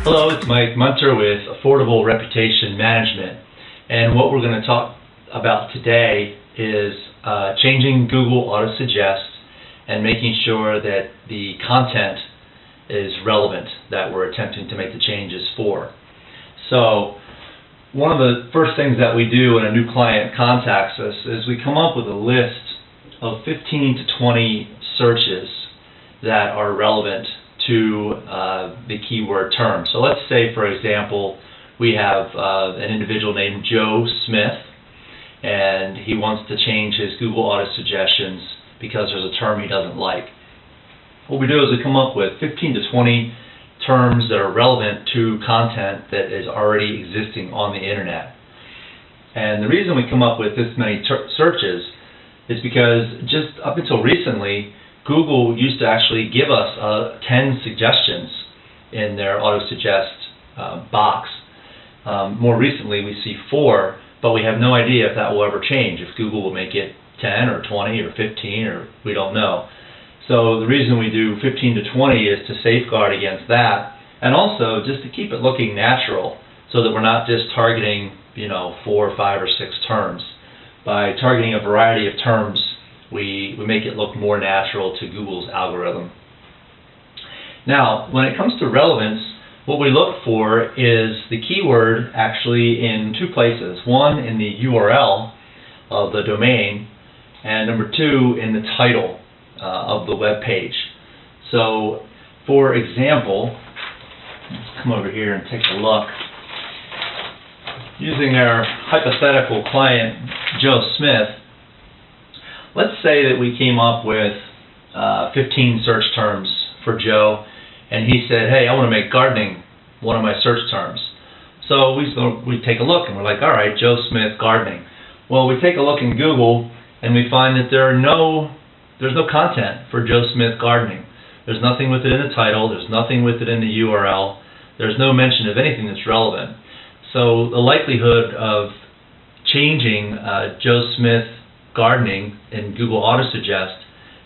Hello, it's Mike Munter with Affordable Reputation Management, and what we're going to talk about today is changing Google Autosuggest and making sure that the content is relevant that we're attempting to make the changes for. So one of the first things that we do when a new client contacts us is we come up with a list of 15 to 20 searches that are relevant to the keyword term. So let's say, for example, we have an individual named Joe Smith, and he wants to change his Google Autosuggestions because there's a term he doesn't like. What we do is we come up with 15 to 20 terms that are relevant to content that is already existing on the internet. And the reason we come up with this many searches is because just up until recently, Google used to actually give us 10 suggestions in their Autosuggest box. More recently we see 4, but we have no idea if that will ever change, if Google will make it 10 or 20 or 15, or we don't know. So the reason we do 15 to 20 is to safeguard against that, and also just to keep it looking natural so that we're not just targeting 4, 5, or 6 terms. By targeting a variety of terms, we make it look more natural to Google's algorithm. Now, when it comes to relevance, what we look for is the keyword actually in 2 places. One, in the URL of the domain, and number 2, in the title of the web page. So, for example, let's come over here and take a look. Using our hypothetical client, Joe Smith, let's say that we came up with 15 search terms for Joe, and he said, hey, I want to make gardening one of my search terms. So we take a look, and we're like, all right, Joe Smith, gardening. Well, we take a look in Google, and we find that there's no content for Joe Smith gardening. There's nothing with it in the title, there's nothing with it in the URL, there's no mention of anything that's relevant. So the likelihood of changing Joe Smith gardening in Google Autosuggest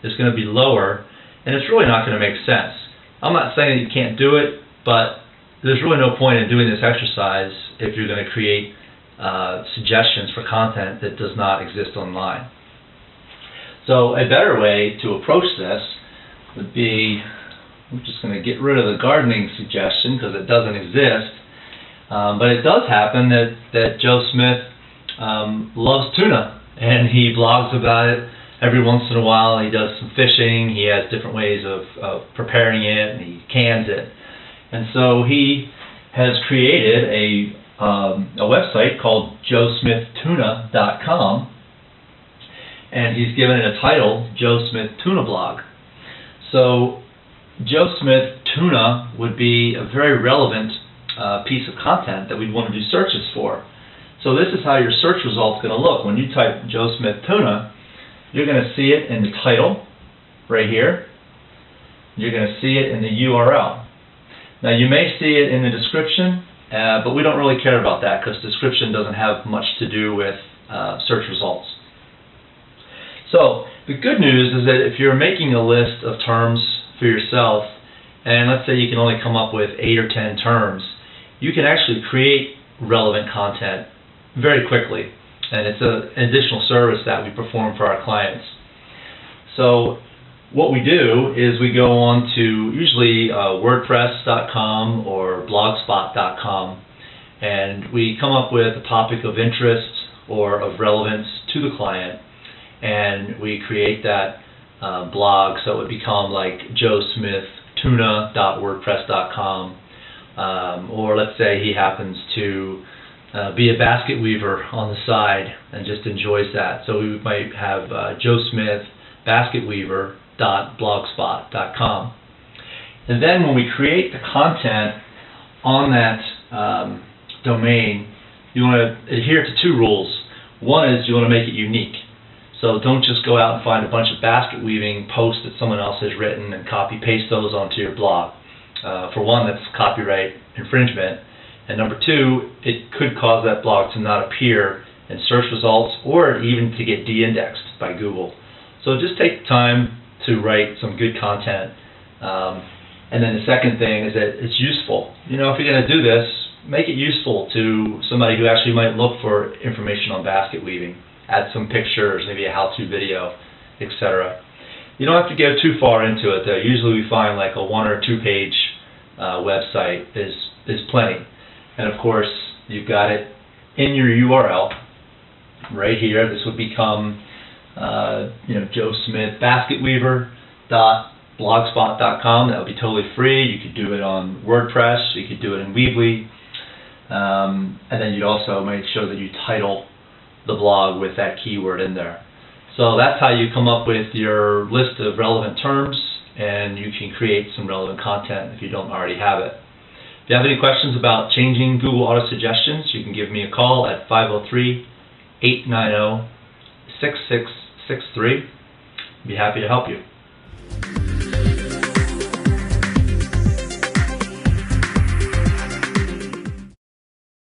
is going to be lower, and it's really not going to make sense. I'm not saying that you can't do it, but there's really no point in doing this exercise if you're going to create suggestions for content that does not exist online. So a better way to approach this would be, I'm just going to get rid of the gardening suggestion because it doesn't exist, but it does happen that Joe Smith loves tuna, and he blogs about it every once in a while. He does some fishing, he has different ways of preparing it, and he cans it. And so he has created a website called joesmithtuna.com, and he's given it a title, Joe Smith Tuna Blog. So Joe Smith Tuna would be a very relevant piece of content that we'd want to do searches for. So this is how your search result's going to look. When you type Joe Smith Tuna, you're going to see it in the title, right here. You're going to see it in the URL. Now you may see it in the description, but we don't really care about that because description doesn't have much to do with search results. So the good news is that if you're making a list of terms for yourself, and let's say you can only come up with 8 or 10 terms, you can actually create relevant content very quickly, and it's an additional service that we perform for our clients. So what we do is we go on to usually WordPress.com or Blogspot.com, and we come up with a topic of interest or of relevance to the client, and we create that blog so it would become like joesmithtuna.wordpress.com, or let's say he happens to be a basket weaver on the side and just enjoys that. So we might have joesmithbasketweaver.blogspot.com. And then when we create the content on that domain, you want to adhere to 2 rules. One is you want to make it unique. So don't just go out and find a bunch of basket weaving posts that someone else has written and copy paste those onto your blog. For one, that's copyright infringement. And number 2, it could cause that blog to not appear in search results or even to get de-indexed by Google. So just take the time to write some good content And then the second thing is that it's useful. You know, if you're going to do this, make it useful to somebody who actually might look for information on basket weaving. Add some pictures, maybe a how-to video, etc. You don't have to go too far into it though. Usually we find like a 1 or 2 page website is plenty. And of course, you've got it in your URL right here. This would become Joe Smith basketweaver.blogspot.com. That would be totally free. You could do it on WordPress. You could do it in Weebly. And then you'd also make sure that you title the blog with that keyword in there. So that's how you come up with your list of relevant terms, and you can create some relevant content if you don't already have it. If you have any questions about changing Google Autosuggestions, you can give me a call at 503-890-6663. I'd be happy to help you.